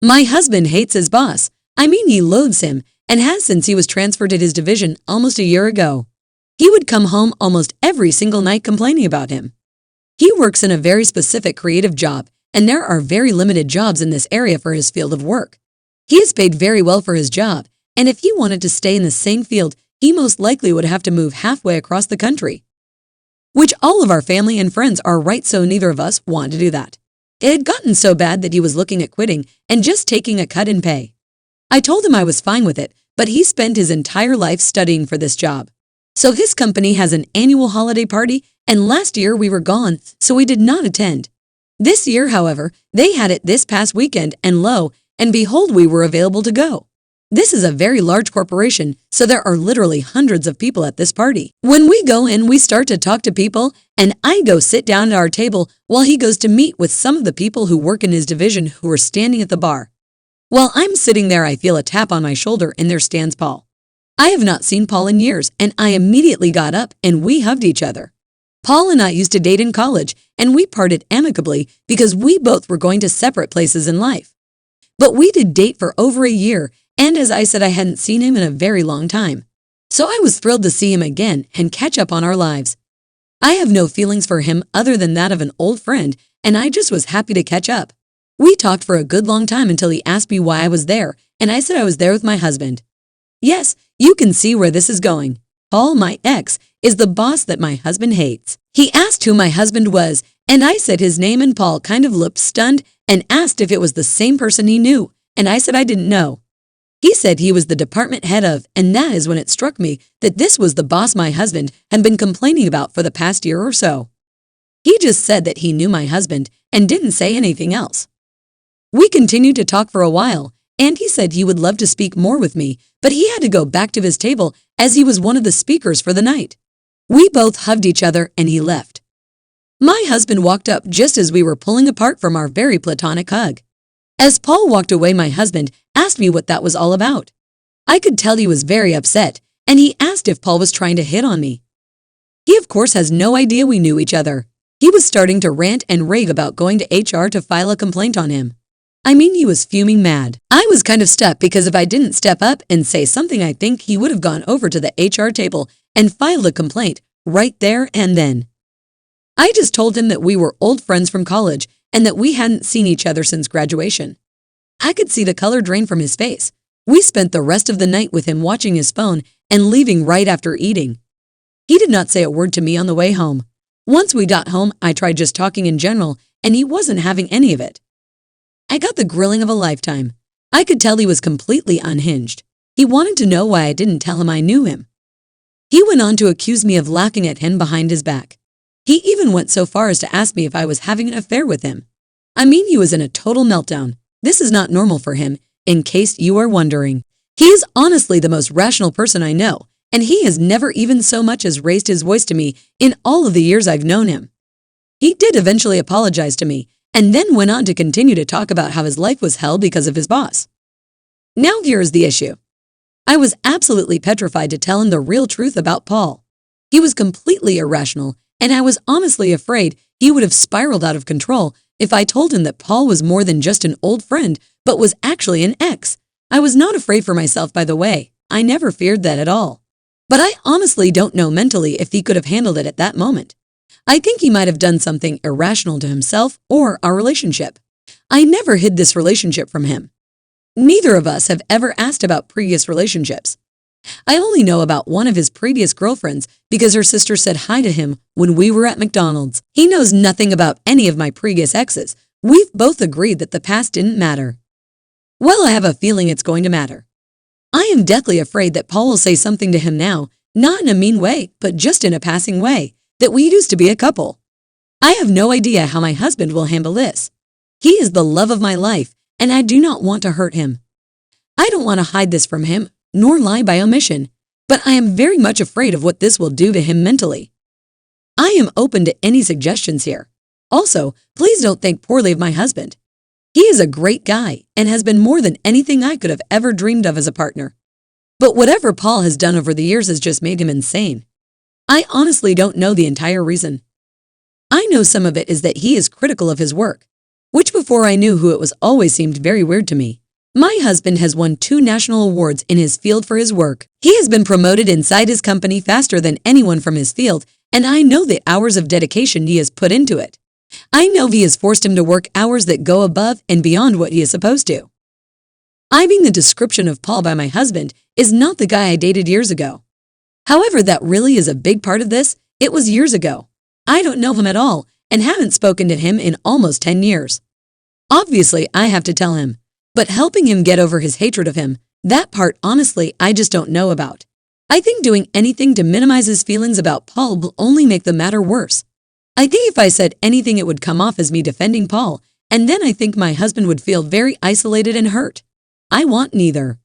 My husband hates his boss. I mean, he loathes him and has since he was transferred to his division almost a year ago. He would come home almost every single night complaining about him. He works in a very specific creative job, and there are very limited jobs in this area for his field of work. He is paid very well for his job, and if he wanted to stay in the same field, he most likely would have to move halfway across the country. Which all of our family and friends are right, so neither of us wanted to do that. It had gotten so bad that he was looking at quitting and just taking a cut in pay. I told him I was fine with it, but he spent his entire life studying for this job. So his company has an annual holiday party, and last year we were gone, so we did not attend. This year, however, they had it this past weekend, and lo and behold, we were available to go. This is a very large corporation, so there are literally hundreds of people at this party. When we go in, we start to talk to people, and I go sit down at our table while he goes to meet with some of the people who work in his division who are standing at the bar. While I'm sitting there, I feel a tap on my shoulder, and there stands Paul. I have not seen Paul in years, and I immediately got up and we hugged each other. Paul and I used to date in college, and we parted amicably because we both were going to separate places in life. But we did date for over a year, and as I said, I hadn't seen him in a very long time. So I was thrilled to see him again and catch up on our lives. I have no feelings for him other than that of an old friend, and I just was happy to catch up. We talked for a good long time until he asked me why I was there, and I said I was there with my husband. Yes, you can see where this is going. Paul, my ex, is the boss that my husband hates. He asked who my husband was, and I said his name, and Paul kind of looked stunned and asked if it was the same person he knew, and I said I didn't know. He said he was the department head of, and that is when it struck me that this was the boss my husband had been complaining about for the past year or so. He just said that he knew my husband and didn't say anything else. We continued to talk for a while, and he said he would love to speak more with me, but he had to go back to his table as he was one of the speakers for the night. We both hugged each other and he left. My husband walked up just as we were pulling apart from our very platonic hug. As Paul walked away, my husband asked me what that was all about. I could tell he was very upset, and he asked if Paul was trying to hit on me. He of course has no idea we knew each other. He was starting to rant and rave about going to HR to file a complaint on him. I mean, he was fuming mad. I was kind of stuck because if I didn't step up and say something, I think he would have gone over to the HR table and filed a complaint right there and then. I just told him that we were old friends from college and that we hadn't seen each other since graduation. I could see the color drain from his face. We spent the rest of the night with him watching his phone and leaving right after eating. He did not say a word to me on the way home. Once we got home, I tried just talking in general, and he wasn't having any of it. I got the grilling of a lifetime. I could tell he was completely unhinged. He wanted to know why I didn't tell him I knew him. He went on to accuse me of laughing at him behind his back. He even went so far as to ask me if I was having an affair with him. I mean, he was in a total meltdown. This is not normal for him, in case you are wondering. He is honestly the most rational person I know, and he has never even so much as raised his voice to me in all of the years I've known him. He did eventually apologize to me, and then went on to continue to talk about how his life was hell because of his boss. Now here is the issue. I was absolutely petrified to tell him the real truth about Paul. He was completely irrational, and I was honestly afraid he would have spiraled out of control if I told him that Paul was more than just an old friend, but was actually an ex. I was not afraid for myself, by the way. I never feared that at all. But I honestly don't know mentally if he could have handled it at that moment. I think he might have done something irrational to himself or our relationship. I never hid this relationship from him. Neither of us have ever asked about previous relationships. I only know about one of his previous girlfriends because her sister said hi to him when we were at McDonald's. He knows nothing about any of my previous exes. We've both agreed that the past didn't matter. Well, I have a feeling it's going to matter. I am deathly afraid that Paul will say something to him now, not in a mean way, but just in a passing way, that we used to be a couple. I have no idea how my husband will handle this. He is the love of my life, and I do not want to hurt him. I don't want to hide this from him, nor lie by omission, but I am very much afraid of what this will do to him mentally. I am open to any suggestions here. Also, please don't think poorly of my husband. He is a great guy and has been more than anything I could have ever dreamed of as a partner. But whatever Paul has done over the years has just made him insane. I honestly don't know the entire reason. I know some of it is that he is critical of his work. which before I knew who it was always seemed very weird to me. My husband has won 2 national awards in his field for his work. He has been promoted inside his company faster than anyone from his field, and I know the hours of dedication he has put into it. I know he has forced him to work hours that go above and beyond what he is supposed to. I mean, the description of Paul by my husband is not the guy I dated years ago. However, that really is a big part of this. It was years ago. I don't know him at all and haven't spoken to him in almost 10 years. Obviously, I have to tell him. But helping him get over his hatred of him, that part honestly I just don't know about. I think doing anything to minimize his feelings about Paul will only make the matter worse. I think if I said anything it would come off as me defending Paul, and then I think my husband would feel very isolated and hurt. I want neither.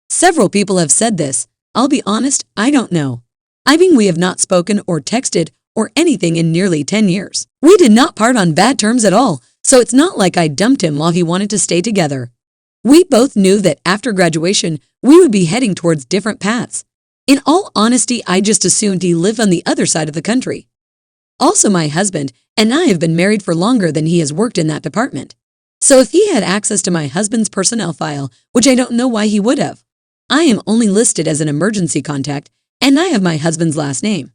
Several people have said this. I'll be honest, I don't know. I mean, we have not spoken or texted or anything in nearly 10 years. We did not part on bad terms at all, so it's not like I dumped him while he wanted to stay together. We both knew that after graduation, we would be heading towards different paths. In all honesty, I just assumed he lived on the other side of the country. Also, my husband and I have been married for longer than he has worked in that department. So if he had access to my husband's personnel file, which I don't know why he would have, I am only listed as an emergency contact, and I have my husband's last name.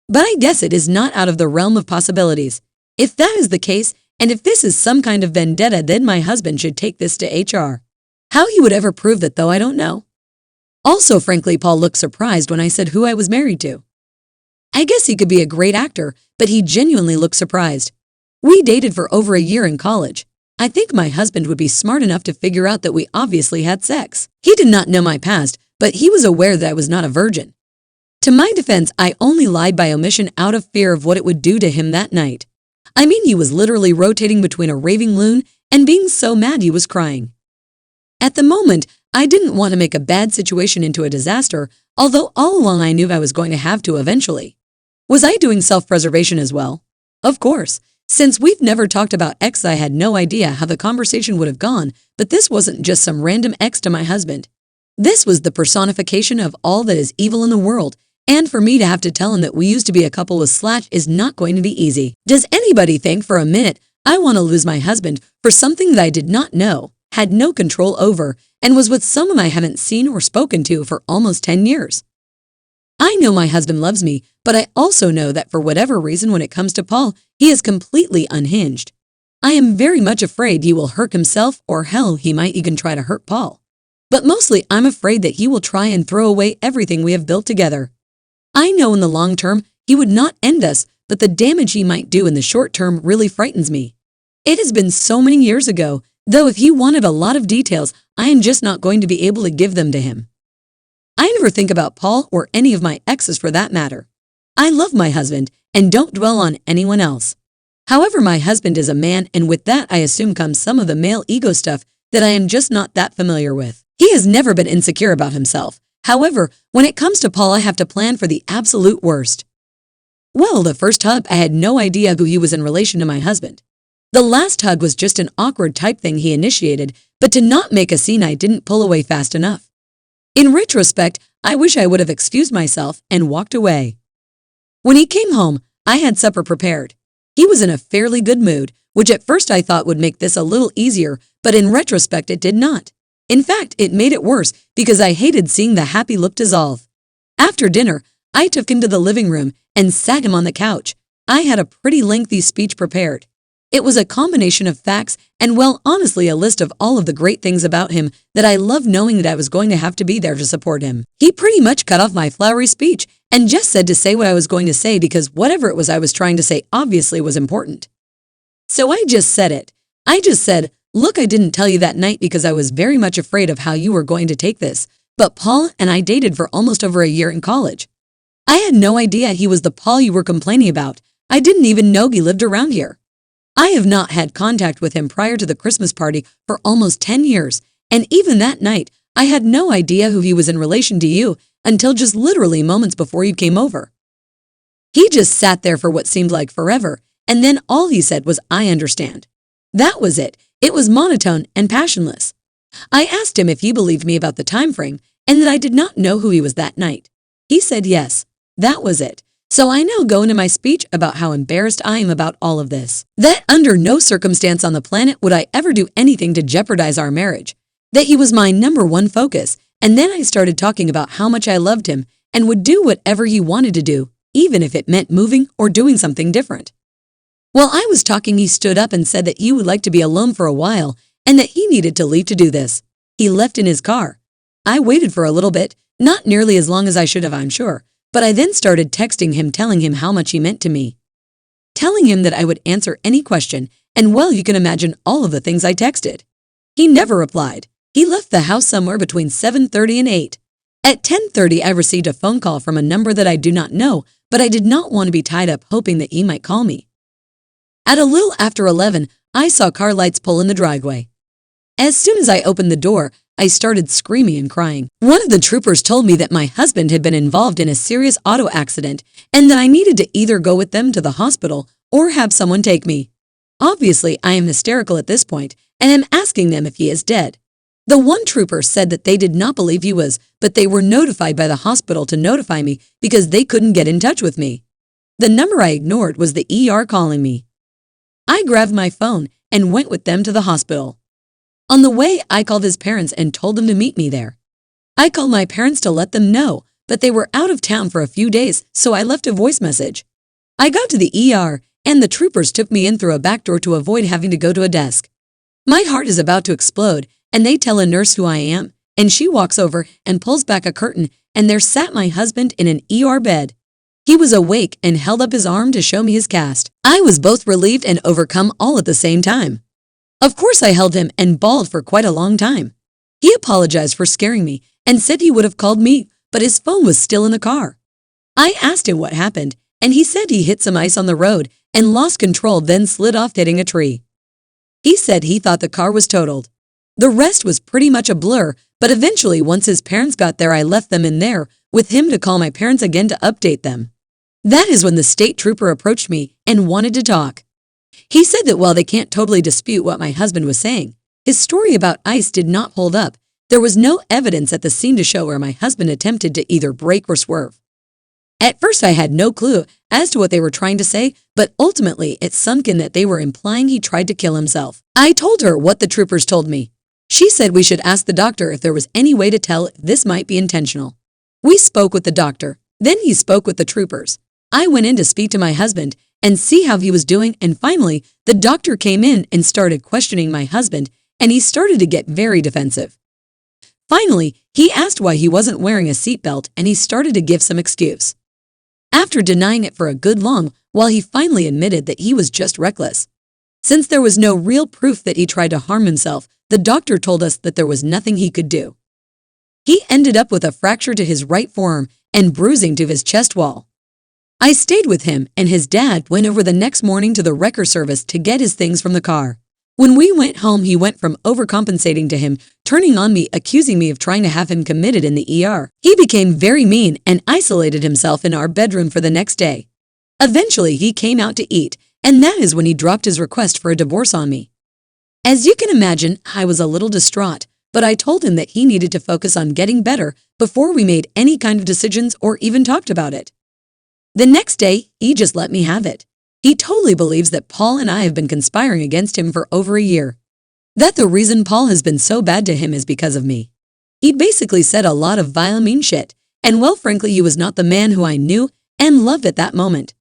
But I guess it is not out of the realm of possibilities. If that is the case, and if this is some kind of vendetta, then my husband should take this to HR. How he would ever prove that, though, I don't know. Also, frankly, Paul looked surprised when I said who I was married to. I guess he could be a great actor, but he genuinely looked surprised. We dated for over a year in college. I think my husband would be smart enough to figure out that we obviously had sex. He did not know my past, but he was aware that I was not a virgin. To my defense, I only lied by omission out of fear of what it would do to him that night. I mean, he was literally rotating between a raving loon and being so mad he was crying. At the moment, I didn't want to make a bad situation into a disaster, although all along I knew I was going to have to eventually. Was I doing self-preservation as well? Of course. Since we've never talked about ex, I had no idea how the conversation would have gone, but this wasn't just some random ex to my husband. This was the personification of all that is evil in the world, and for me to have to tell him that we used to be a couple with Slash is not going to be easy. Does anybody think for a minute I want to lose my husband for something that I did not know, had no control over, and was with someone I haven't seen or spoken to for almost 10 years? I know my husband loves me, but I also know that for whatever reason when it comes to Paul, he is completely unhinged. I am very much afraid he will hurt himself, or hell, he might even try to hurt Paul. But mostly I'm afraid that he will try and throw away everything we have built together. I know in the long term he would not end us, but the damage he might do in the short term really frightens me. It has been so many years ago, though if he wanted a lot of details, I am just not going to be able to give them to him. I never think about Paul or any of my exes for that matter. I love my husband and don't dwell on anyone else. However, my husband is a man, and with that I assume comes some of the male ego stuff that I am just not that familiar with. He has never been insecure about himself. However, when it comes to Paul, I have to plan for the absolute worst. Well, the first hug, I had no idea who he was in relation to my husband. The last hug was just an awkward type thing he initiated, but to not make a scene I didn't pull away fast enough. In retrospect, I wish I would have excused myself and walked away. When he came home, I had supper prepared. He was in a fairly good mood, which at first I thought would make this a little easier, but in retrospect it did not. In fact, it made it worse because I hated seeing the happy look dissolve. After dinner, I took him to the living room and sat him on the couch. I had a pretty lengthy speech prepared. It was a combination of facts and, well, honestly, a list of all of the great things about him that I loved, knowing that I was going to have to be there to support him. He pretty much cut off my flowery speech and just said to say what I was going to say because whatever it was I was trying to say obviously was important. So I just said it. I just said, "Look, I didn't tell you that night because I was very much afraid of how you were going to take this, but Paul and I dated for almost over a year in college. I had no idea he was the Paul you were complaining about. I didn't even know he lived around here. I have not had contact with him prior to the Christmas party for almost 10 years, and even that night, I had no idea who he was in relation to you until just literally moments before you came over." He just sat there for what seemed like forever, and then all he said was, "I understand." That was it. It was monotone and passionless. I asked him if he believed me about the time frame and that I did not know who he was that night. He said yes. That was it. So I now go into my speech about how embarrassed I am about all of this. That under no circumstance on the planet would I ever do anything to jeopardize our marriage. That he was my number one focus. And then I started talking about how much I loved him and would do whatever he wanted to do, even if it meant moving or doing something different. While I was talking, he stood up and said that he would like to be alone for a while and that he needed to leave to do this. He left in his car. I waited for a little bit, not nearly as long as I should have, I'm sure, but I then started texting him telling him how much he meant to me. Telling him that I would answer any question, and well, you can imagine all of the things I texted. He never replied. He left the house somewhere between 7:30 and 8. At 10:30, I received a phone call from a number that I do not know, but I did not want to be tied up hoping that he might call me. At a little after 11, I saw car lights pull in the driveway. As soon as I opened the door, I started screaming and crying. One of the troopers told me that my husband had been involved in a serious auto accident and that I needed to either go with them to the hospital or have someone take me. Obviously, I am hysterical at this point and am asking them if he is dead. The one trooper said that they did not believe he was, but they were notified by the hospital to notify me because they couldn't get in touch with me. The number I ignored was the ER calling me. I grabbed my phone and went with them to the hospital. On the way, I called his parents and told them to meet me there. I called my parents to let them know, but they were out of town for a few days, so I left a voice message. I got to the ER, and the troopers took me in through a back door to avoid having to go to a desk. My heart is about to explode, and they tell a nurse who I am, and she walks over and pulls back a curtain, and there sat my husband in an ER bed. He was awake and held up his arm to show me his cast. I was both relieved and overcome all at the same time. Of course, I held him and bawled for quite a long time. He apologized for scaring me and said he would have called me, but his phone was still in the car. I asked him what happened, and he said he hit some ice on the road and lost control, then slid off hitting a tree. He said he thought the car was totaled. The rest was pretty much a blur, but eventually once his parents got there, I left them in there with him to call my parents again to update them. That is when the state trooper approached me and wanted to talk. He said that while they can't totally dispute what my husband was saying, his story about ice did not hold up. There was no evidence at the scene to show where my husband attempted to either brake or swerve. At first, I had no clue as to what they were trying to say, but ultimately it sunk in that they were implying he tried to kill himself. I told her what the troopers told me. She said we should ask the doctor if there was any way to tell if this might be intentional. We spoke with the doctor. Then he spoke with the troopers. I went in to speak to my husband and see how he was doing, and finally, the doctor came in and started questioning my husband, and he started to get very defensive. Finally, he asked why he wasn't wearing a seatbelt, and he started to give some excuse. After denying it for a good long while, he finally admitted that he was just reckless. Since there was no real proof that he tried to harm himself, the doctor told us that there was nothing he could do. He ended up with a fracture to his right forearm and bruising to his chest wall. I stayed with him, and his dad went over the next morning to the wrecker service to get his things from the car. When we went home, he went from overcompensating to him turning on me, accusing me of trying to have him committed in the ER. He became very mean and isolated himself in our bedroom for the next day. Eventually, he came out to eat, and that is when he dropped his request for a divorce on me. As you can imagine, I was a little distraught, but I told him that he needed to focus on getting better before we made any kind of decisions or even talked about it. The next day, he just let me have it. He totally believes that Paul and I have been conspiring against him for over a year. That the reason Paul has been so bad to him is because of me. He basically said a lot of vile mean shit, and well, frankly, he was not the man who I knew and loved at that moment.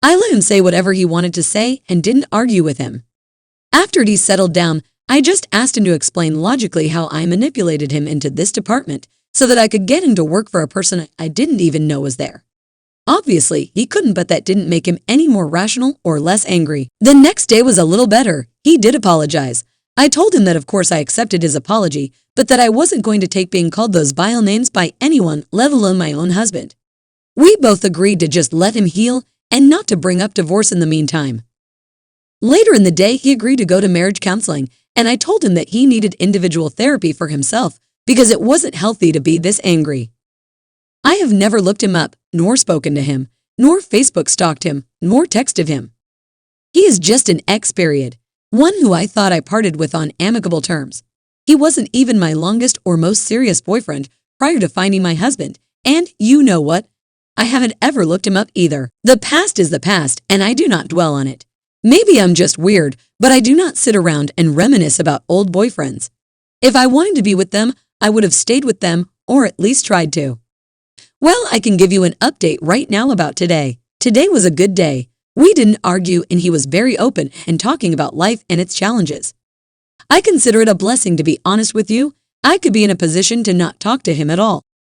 I let him say whatever he wanted to say and didn't argue with him. After he settled down, I just asked him to explain logically how I manipulated him into this department so that I could get him to work for a person I didn't even know was there. Obviously, he couldn't, but that didn't make him any more rational or less angry. The next day was a little better. He did apologize. I told him that of course I accepted his apology, but that I wasn't going to take being called those vile names by anyone, let alone my own husband. We both agreed to just let him heal and not to bring up divorce in the meantime. Later in the day, he agreed to go to marriage counseling, and I told him that he needed individual therapy for himself because it wasn't healthy to be this angry. I have never looked him up, nor spoken to him, nor Facebook stalked him, nor texted him. He is just an ex period, one who I thought I parted with on amicable terms. He wasn't even my longest or most serious boyfriend prior to finding my husband, and you know what? I haven't ever looked him up either. The past is the past, and I do not dwell on it. Maybe I'm just weird, but I do not sit around and reminisce about old boyfriends. If I wanted to be with them, I would have stayed with them, or at least tried to. Well, I can give you an update right now about today. Today was a good day. We didn't argue, and he was very open and talking about life and its challenges. I consider it a blessing, to be honest with you. I could be in a position to not talk to him at all.